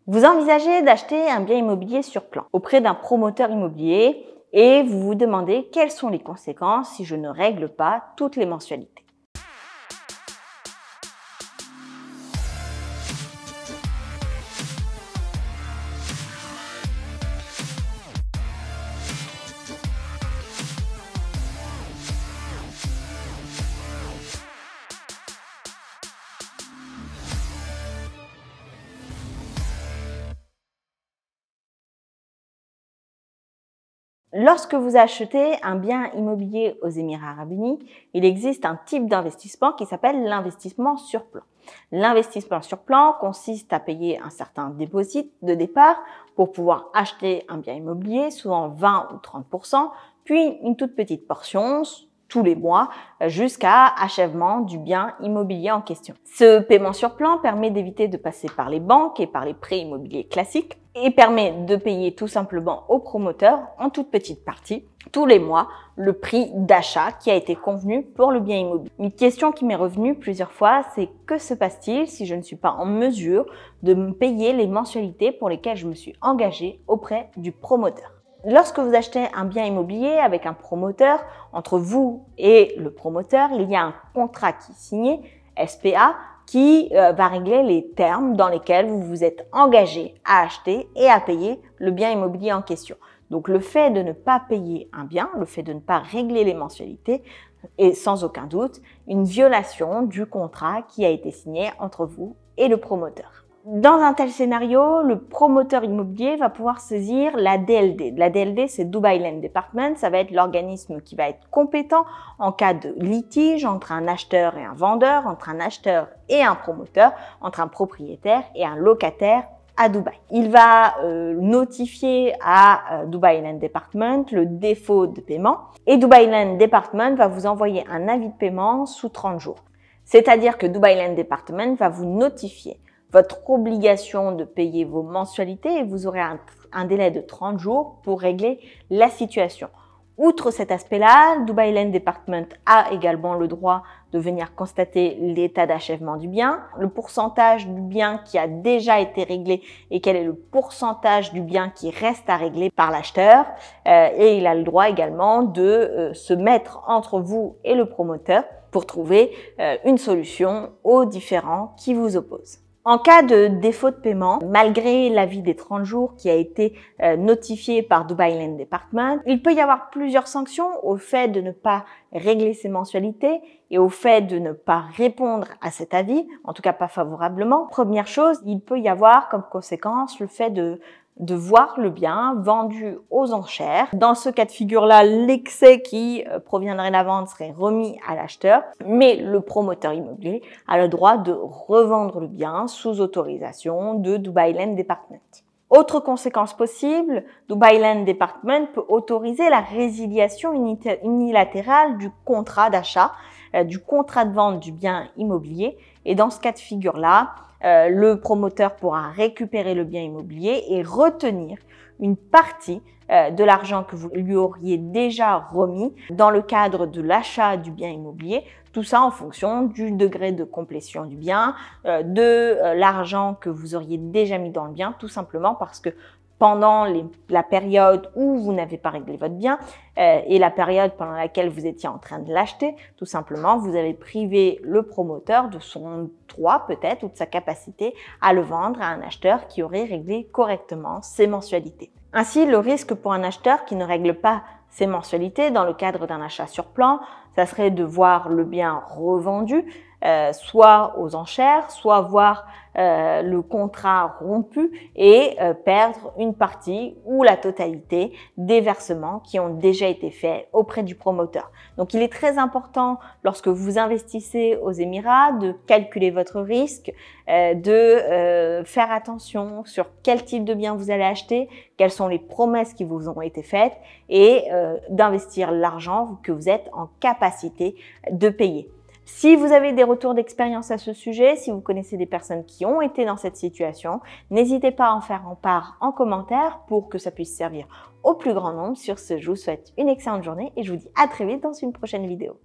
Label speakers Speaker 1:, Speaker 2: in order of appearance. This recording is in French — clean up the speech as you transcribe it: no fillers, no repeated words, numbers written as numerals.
Speaker 1: Vous envisagez d'acheter un bien immobilier sur plan auprès d'un promoteur immobilier et vous vous demandez quelles sont les conséquences si je ne règle pas toutes les mensualités. Lorsque vous achetez un bien immobilier aux Émirats Arabes Unis, il existe un type d'investissement qui s'appelle l'investissement sur plan. L'investissement sur plan consiste à payer un certain dépôt de départ pour pouvoir acheter un bien immobilier, souvent 20 ou 30%, puis une toute petite portion tous les mois jusqu'à achèvement du bien immobilier en question. Ce paiement sur plan permet d'éviter de passer par les banques et par les prêts immobiliers classiques et permet de payer tout simplement au promoteur en toute petite partie tous les mois le prix d'achat qui a été convenu pour le bien immobilier. Une question qui m'est revenue plusieurs fois, c'est que se passe-t-il si je ne suis pas en mesure de me payer les mensualités pour lesquelles je me suis engagée auprès du promoteur? Lorsque vous achetez un bien immobilier avec un promoteur, entre vous et le promoteur, il y a un contrat qui est signé, SPA, qui va régler les termes dans lesquels vous vous êtes engagé à acheter et à payer le bien immobilier en question. Donc le fait de ne pas payer un bien, le fait de ne pas régler les mensualités est sans aucun doute une violation du contrat qui a été signé entre vous et le promoteur. Dans un tel scénario, le promoteur immobilier va pouvoir saisir la DLD. La DLD, c'est Dubai Land Department. Ça va être l'organisme qui va être compétent en cas de litige entre un acheteur et un vendeur, entre un acheteur et un promoteur, entre un propriétaire et un locataire à Dubaï. Il va notifier à Dubai Land Department le défaut de paiement et Dubai Land Department va vous envoyer un avis de paiement sous 30 jours. C'est-à-dire que Dubai Land Department va vous notifier votre obligation de payer vos mensualités et vous aurez un délai de 30 jours pour régler la situation. Outre cet aspect-là, Dubai Land Department a également le droit de venir constater l'état d'achèvement du bien, le pourcentage du bien qui a déjà été réglé et quel est le pourcentage du bien qui reste à régler par l'acheteur. Et il a le droit également de se mettre entre vous et le promoteur pour trouver une solution aux différends qui vous opposent. En cas de défaut de paiement, malgré l'avis des 30 jours qui a été notifié par Dubai Land Department, il peut y avoir plusieurs sanctions au fait de ne pas régler ses mensualités et au fait de ne pas répondre à cet avis, en tout cas pas favorablement. Première chose, il peut y avoir comme conséquence le fait de voir le bien vendu aux enchères. Dans ce cas de figure-là, l'excès qui proviendrait de la vente serait remis à l'acheteur, mais le promoteur immobilier a le droit de revendre le bien sous autorisation de Dubai Land Department. Autre conséquence possible, Dubai Land Department peut autoriser la résiliation unilatérale du contrat d'achat, du contrat de vente du bien immobilier. Et dans ce cas de figure-là, le promoteur pourra récupérer le bien immobilier et retenir une partie de l'argent que vous lui auriez déjà remis dans le cadre de l'achat du bien immobilier. Tout ça en fonction du degré de complétion du bien, de l'argent que vous auriez déjà mis dans le bien, tout simplement parce que pendant la période où vous n'avez pas réglé votre bien et la période pendant laquelle vous étiez en train de l'acheter, tout simplement, vous avez privé le promoteur de son droit peut-être ou de sa capacité à le vendre à un acheteur qui aurait réglé correctement ses mensualités. Ainsi, le risque pour un acheteur qui ne règle pas ses mensualités dans le cadre d'un achat sur plan, ça serait de voir le bien revendu, soit aux enchères, soit voir le contrat rompu et perdre une partie ou la totalité des versements qui ont déjà été faits auprès du promoteur. Donc, il est très important lorsque vous investissez aux Émirats de calculer votre risque, de faire attention sur quel type de bien vous allez acheter, quelles sont les promesses qui vous ont été faites et d'investir l'argent que vous êtes en capacité de payer. Si vous avez des retours d'expérience à ce sujet, si vous connaissez des personnes qui ont été dans cette situation, n'hésitez pas à en faire part en commentaire pour que ça puisse servir au plus grand nombre. Sur ce, je vous souhaite une excellente journée et je vous dis à très vite dans une prochaine vidéo.